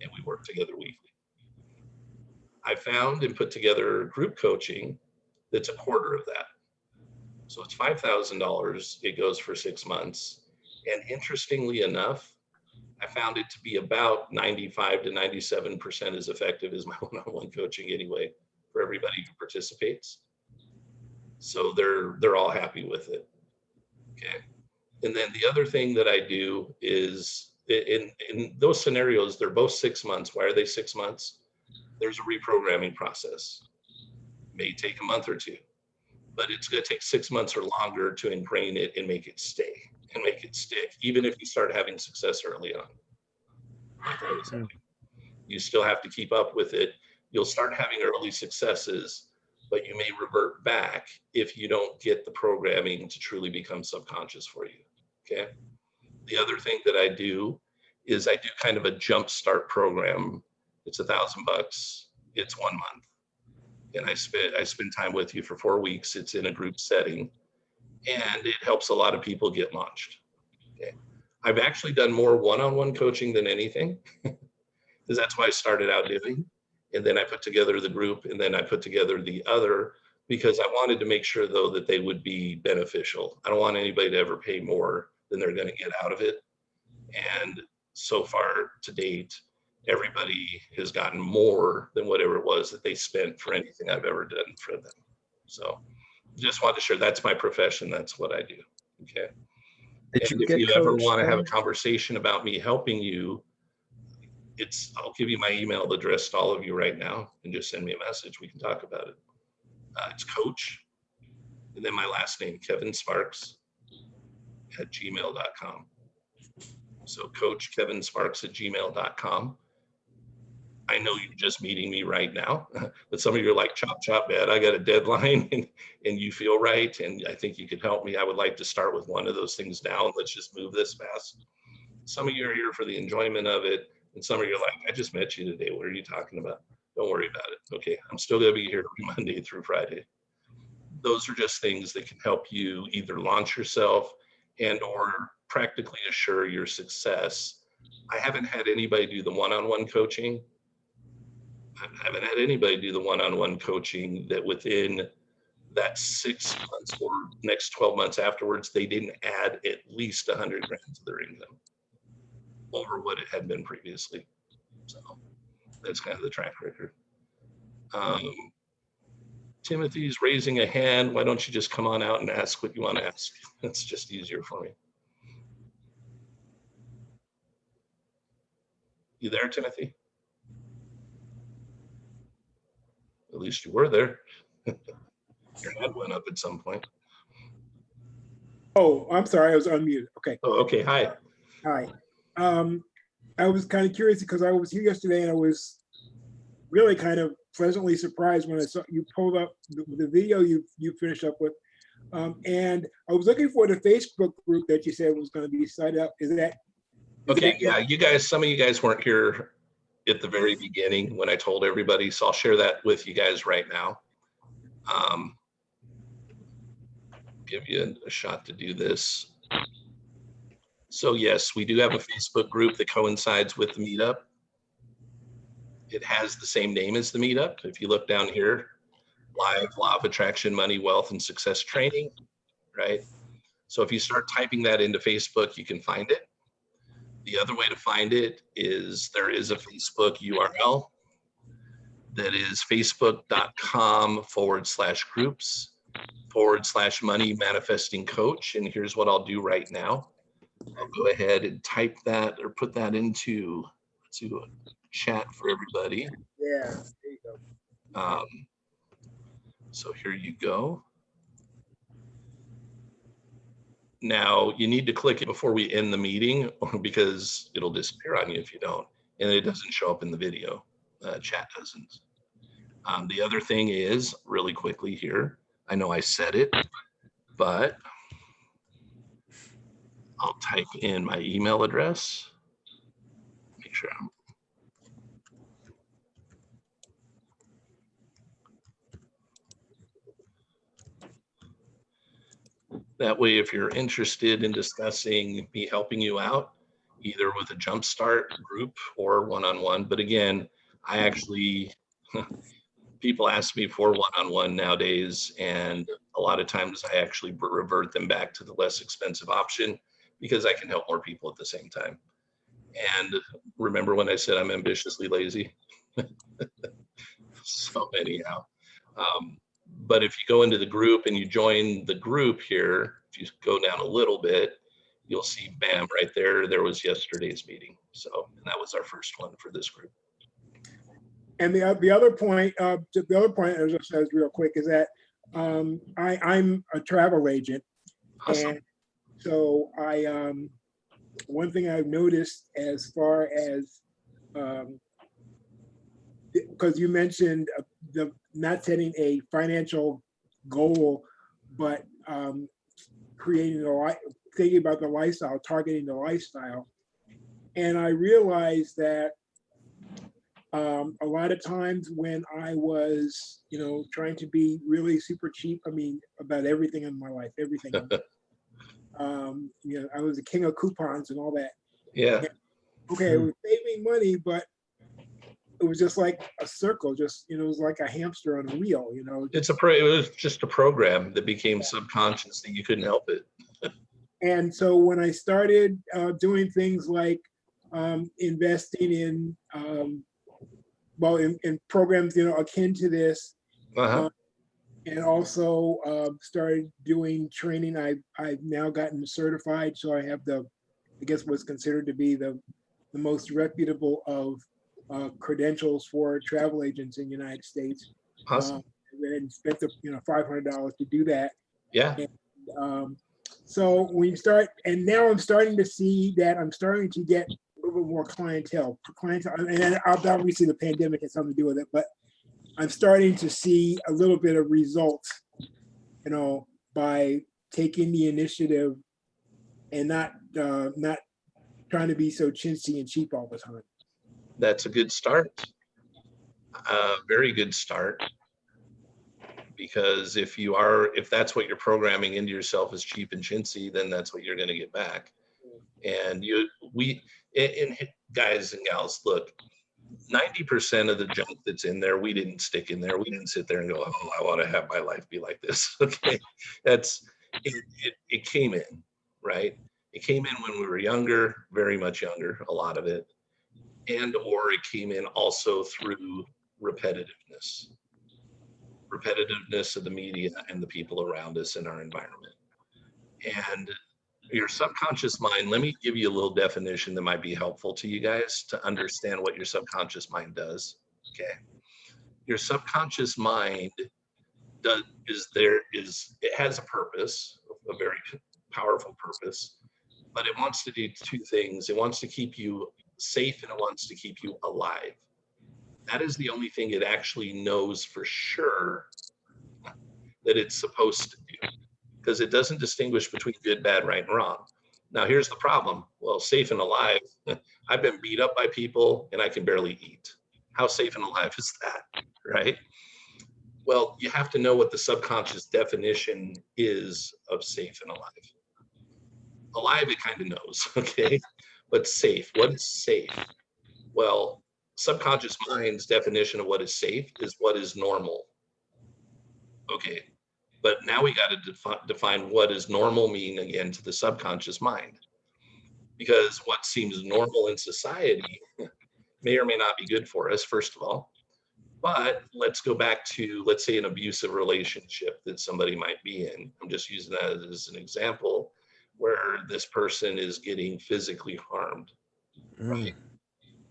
and we work together weekly. I found and put together group coaching that's a quarter of that. So it's $5,000. It goes for 6 months. And interestingly enough, I found it to be about 95 to 97% as effective as my one-on-one coaching anyway for everybody who participates. So they're all happy with it. Okay. And then the other thing that I do is in those scenarios, they're both 6 months. Why are they 6 months? There's a reprogramming process. It may take a month or two, but it's going to take 6 months or longer to ingrain it and make it stay and make it stick, even if you start having success early on. Like I was having. You still have to keep up with it. You'll start having early successes, but you may revert back if you don't get the programming to truly become subconscious for you. Okay. The other thing that I do is I do kind of a jump start program. It's $1,000. It's 1 month. And I spend time with you for 4 weeks. It's in a group setting, and it helps a lot of people get launched. Okay. I've actually done more one-on-one coaching than anything, because that's what I started out doing. And then I put together the group, and then I put together the other, because I wanted to make sure though that they would be beneficial. I don't want anybody to ever pay more than they're going to get out of it. And so far to date, everybody has gotten more than whatever it was that they spent for anything I've ever done for them. So just wanted to share, that's my profession. That's what I do. Okay. Did And you if get you ever coached, want to have a though? conversation about me helping you, I'll give you my email address to all of you right now, and just send me a message. We can talk about it. It's Coach, and then my last name, Kevin Sparks @gmail.com. So Coach Kevin Sparks @gmail.com. I know you're just meeting me right now, but some of you are like, chop, chop, man, I got a deadline, and you feel right, and I think you could help me. I would like to start with one of those things now, and let's just move this fast. Some of you are here for the enjoyment of it, and some of you are like, I just met you today. What are you talking about? Don't worry about it. Okay, I'm still going to be here Monday through Friday. Those are just things that can help you either launch yourself and or practically assure your success. I haven't had anybody do the one-on-one coaching. I haven't had anybody do the one-on-one coaching that within that 6 months or next 12 months afterwards, they didn't add at least 100 grand to their income over what it had been previously. So that's kind of the track record. Timothy's raising a hand. Why don't you just come on out and ask what you want to ask? It's just easier for me. You there, Timothy? At least you were there. Your hand went up at some point. Oh, I'm sorry, I was unmuted. Okay. Oh, okay. Hi. Hi. I was kind of curious because I was here yesterday and I was really kind of pleasantly surprised when I saw you pulled up the video you finished up with. And I was looking for the Facebook group that you said was going to be set up. Is that? Okay. Yeah. You guys, some of you guys weren't here at the very beginning when I told everybody. So I'll share that with you guys right now. Give you a shot to do this. So yes, we do have a Facebook group that coincides with the meetup. It has the same name as the meetup. If you look down here, live law of attraction, money, wealth, and success training, right? So if you start typing that into Facebook, you can find it. The other way to find it is there is a Facebook URL that is facebook.com/groups/money manifesting coach. And here's what I'll do right now. I'll go ahead and type that or put that into a chat for everybody. Yeah, there you go. So here you go. Now you need to click it before we end the meeting because it'll disappear on you if you don't. and it doesn't show up in the video. Chat doesn't. The other thing is, really quickly here, I know I said it, but I'll type in my email address. Make sure I'm. That way, if you're interested in discussing me helping you out, either with a jumpstart group or one-on-one, but again, I actually, people ask me for one-on-one nowadays, and a lot of times I actually revert them back to the less expensive option because I can help more people at the same time. And remember when I said I'm ambitiously lazy? So anyhow, but if you go into the group and you join the group here, if you go down a little bit, you'll see, bam, right there, there was yesterday's meeting. So, and that was our first one for this group. And the other point, as I said real quick, is that I'm a travel agent, Awesome. and so one thing I've noticed as far as because you mentioned the not setting a financial goal, but creating thinking about the lifestyle, targeting the lifestyle, and I realized that a lot of times when I was, trying to be really super cheap, I mean, about everything in my life, everything. I was the king of coupons and all that. Yeah. And, okay, it was saving money, but it was just like a circle, it was like a hamster on a wheel, It was just a program that became subconscious that you couldn't help it. And so when I started doing things like investing in, in programs, akin to this, Uh-huh. and also started doing training. I've now gotten certified, so I have I guess what's considered to be the most reputable of credentials for travel agents in the United States. Awesome. And spent the $500 to do that. Yeah. And, so when you start, and now I'm starting to see that I'm starting to get a little bit more clientele, and obviously the pandemic has something to do with it, but I'm starting to see a little bit of results, by taking the initiative and not trying to be so chintzy and cheap all the time. That's a good start. Very good start. Because if that's what you're programming into yourself as cheap and chintzy, then that's what you're going to get back. And guys and gals, look, 90% of the junk that's in there, we didn't stick in there. We didn't sit there and go, oh, I want to have my life be like this. Okay. It came in, right? It came in when we were younger, very much younger, a lot of it. Or it came in also through repetitiveness of the media and the people around us in our environment. And your subconscious mind, let me give you a little definition that might be helpful to you guys to understand what your subconscious mind does. Okay. Your subconscious mind it has a purpose, a very powerful purpose, but it wants to do two things. It wants to keep you safe and it wants to keep you alive. That is the only thing it actually knows for sure that it's supposed to do, because it doesn't distinguish between good, bad, right, and wrong. Now, here's the problem. Well, safe and alive, I've been beat up by people and I can barely eat. How safe and alive is that, right? Well, you have to know what the subconscious definition is of safe and alive. Alive, it kind of knows, okay? But safe, what is safe? Well, subconscious mind's definition of what is safe is what is normal. Okay, but now we got to define what does normal mean again to the subconscious mind, because what seems normal in society may or may not be good for us, first of all. But let's go back to, let's say, an abusive relationship that somebody might be in. I'm just using that as an example where this person is getting physically harmed, right?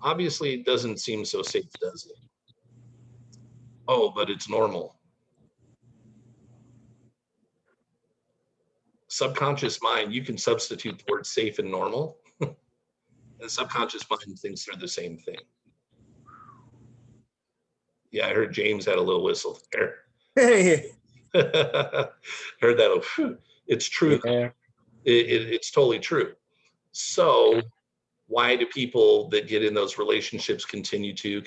Obviously, it doesn't seem so safe, does it? Oh, but it's normal. Subconscious mind, you can substitute the word safe and normal. And the subconscious mind thinks they're the same thing. Yeah, I heard James had a little whistle there. Hey, Heard that. Phew. It's true. Yeah. It's totally true. So why do people that get in those relationships continue to,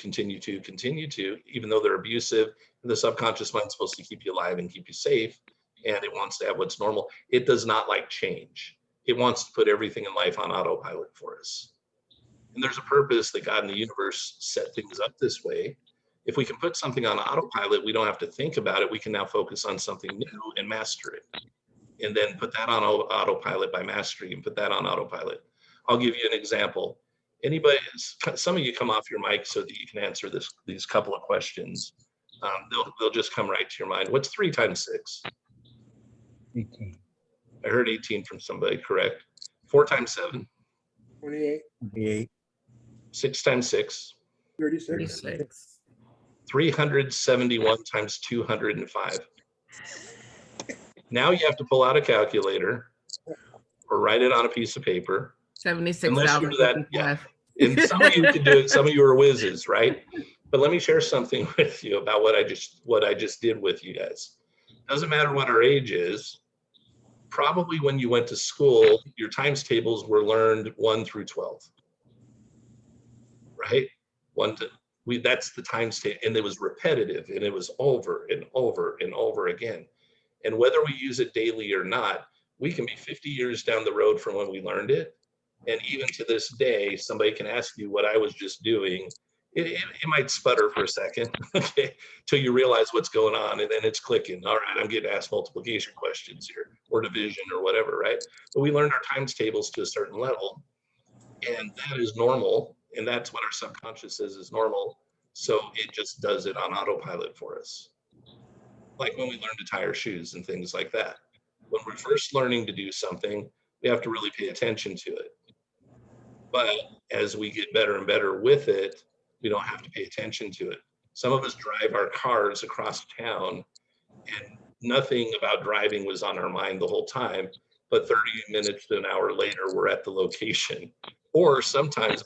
even though they're abusive? And the subconscious mind's supposed to keep you alive and keep you safe, and it wants to have what's normal. It does not like change. It wants to put everything in life on autopilot for us. And there's a purpose that God in the universe set things up this way. If we can put something on autopilot, we don't have to think about it. We can now focus on something new and master it. And then put that on autopilot by mastering and put that on autopilot. I'll give you an example. Anybody, some of you come off your mic so that you can answer these couple of questions. They'll just come right to your mind. What's 3 times 6? 18. I heard 18 from somebody, correct? 4 times 7. 28, 28. 6 times 6. 36. 36. 371 times 205. Now you have to pull out a calculator or write it on a piece of paper. 76,055. And some of you can do it. Some of you are whizzes, right? But let me share something with you about what I just did with you guys. Doesn't matter what our age is. Probably when you went to school, your times tables were learned 1 through 12, right? That's the times table, and it was repetitive, and it was over and over and over again. And whether we use it daily or not, we can be 50 years down the road from when we learned it. And even to this day, somebody can ask you what I was just doing. It might sputter for a second, okay, till you realize what's going on, and then it's clicking. All right, I'm getting asked multiplication questions here, or division, or whatever, right? But we learned our times tables to a certain level, and that is normal, and that's what our subconscious says is normal. So it just does it on autopilot for us. Like when we learn to tie our shoes and things like that. When we're first learning to do something, we have to really pay attention to it. But as we get better and better with it, we don't have to pay attention to it. Some of us drive our cars across town and nothing about driving was on our mind the whole time, but 30 minutes to an hour later, we're at the location. Or sometimes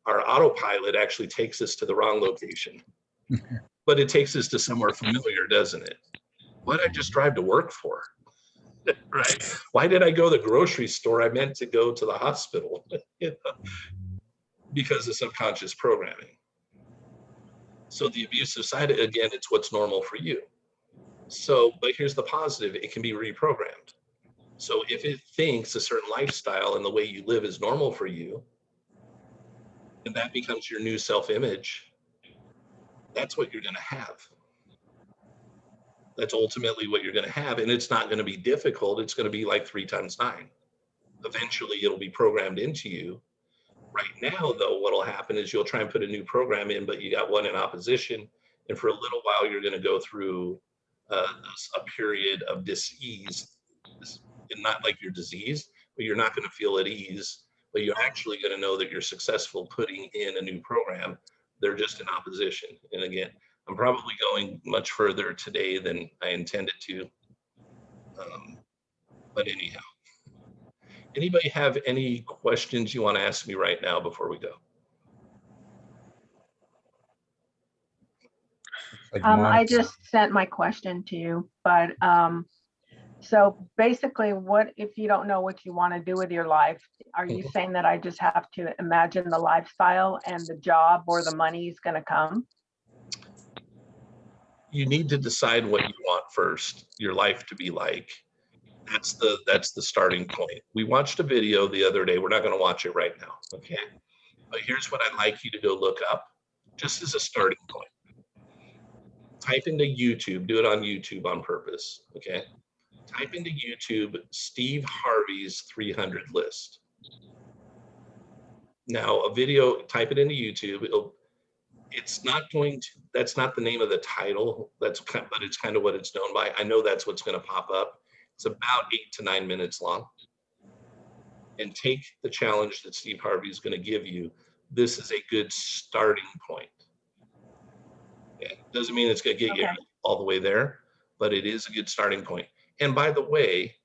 our autopilot actually takes us to the wrong location, but it takes us to somewhere familiar, doesn't it? What did I just drive to work for? Right? Why did I go to the grocery store? I meant to go to the hospital. Because of subconscious programming. So the abusive side, again, it's what's normal for you. So, but here's the positive, it can be reprogrammed. So if it thinks a certain lifestyle and the way you live is normal for you, and that becomes your new self-image, that's what you're going to have. That's ultimately what you're going to have. And it's not going to be difficult. It's going to be like 3 times 9. Eventually it'll be programmed into you. Right now, though, what'll happen is you'll try and put a new program in, but you got one in opposition. And for a little while, you're going to go through a period of dis-ease. And not like you're diseased, but you're not going to feel at ease. But you're actually going to know that you're successful putting in a new program. They're just in opposition. And again, I'm probably going much further today than I intended to. But anyhow. Anybody have any questions you want to ask me right now before we go? Like I Monica. just sent my question to you, but so basically, what if you don't know what you want to do with your life? Are you saying that I just have to imagine the lifestyle and the job or the money is going to come? You need to decide what you want first, your life to be like. That's the starting point. We watched a video the other day. We're not going to watch it right now, okay? But here's what I'd like you to go look up, just as a starting point. Type into YouTube, do it on YouTube on purpose, okay? Type into YouTube, Steve Harvey's 300 list. Now a video, type it into YouTube. It's not going to, that's not the name of the title. But it's kind of what it's known by. I know that's what's going to pop up. It's about 8 to 9 minutes long. And take the challenge that Steve Harvey is going to give you. This is a good starting point. Yeah, doesn't mean it's going to get you all the way there, but it is a good starting point. And by the way,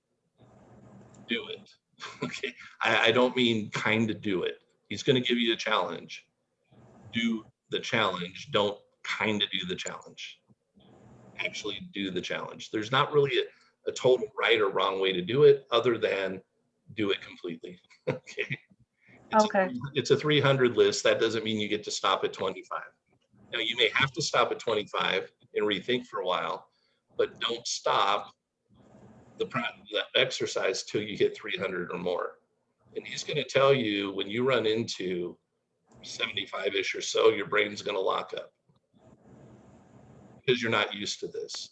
do it. Okay, I don't mean kind of do it. He's going to give you a challenge. Do the challenge. Don't kind of do the challenge. Actually do the challenge. There's not really a total right or wrong way to do it other than do it completely. Okay. Okay. It's a 300 list. That doesn't mean you get to stop at 25. Now, you may have to stop at 25 and rethink for a while, but don't stop the exercise till you hit 300 or more. And he's going to tell you when you run into 75-ish or so, your brain's going to lock up because you're not used to this.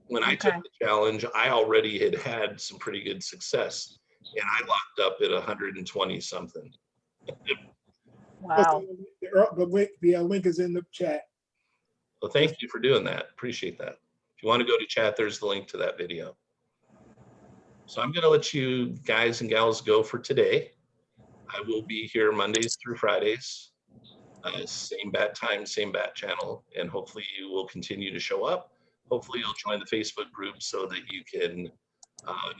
When I took Okay. the challenge, I already had some pretty good success, and I locked up at 120 something. Wow. The link is in the chat. Well, thank you for doing that. Appreciate that. If you want to go to chat, there's the link to that video. So I'm going to let you guys and gals go for today. I will be here Mondays through Fridays, same bat time, same bat channel, and hopefully you will continue to show up. Hopefully you'll join the Facebook group so that you can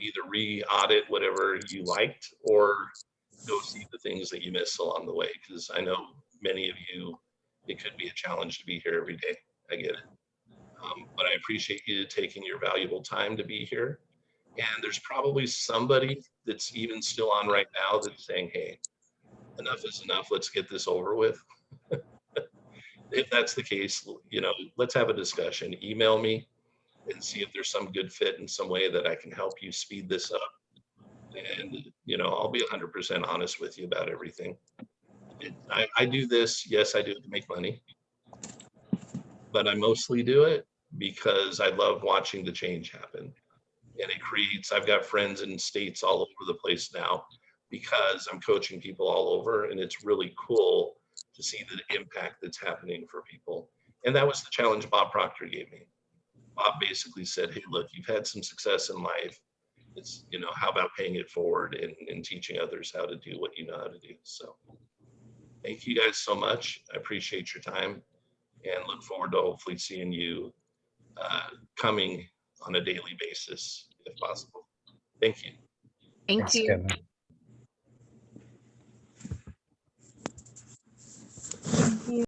either re-audit whatever you liked or go see the things that you missed along the way, because I know many of you, it could be a challenge to be here every day. I get it. But I appreciate you taking your valuable time to be here. And there's probably somebody that's even still on right now that's saying, hey, enough is enough. Let's get this over with. If that's the case, you know, let's have a discussion. Email me and see if there's some good fit in some way that I can help you speed this up. And, you know, I'll be 100% honest with you about everything. I do this, yes, I do it to make money, but I mostly do it because I love watching the change happen. And it creates, I've got friends in states all over the place now because I'm coaching people all over, and it's really cool to see the impact that's happening for people. And that was the challenge Bob Proctor gave me. Bob basically said, hey, look, you've had some success in life. It's, you know, how about paying it forward and teaching others how to do what you know how to do. So thank you guys so much. I appreciate your time and look forward to hopefully seeing you coming on a daily basis if possible. Thank you. Thank Thanks, you. Kevin.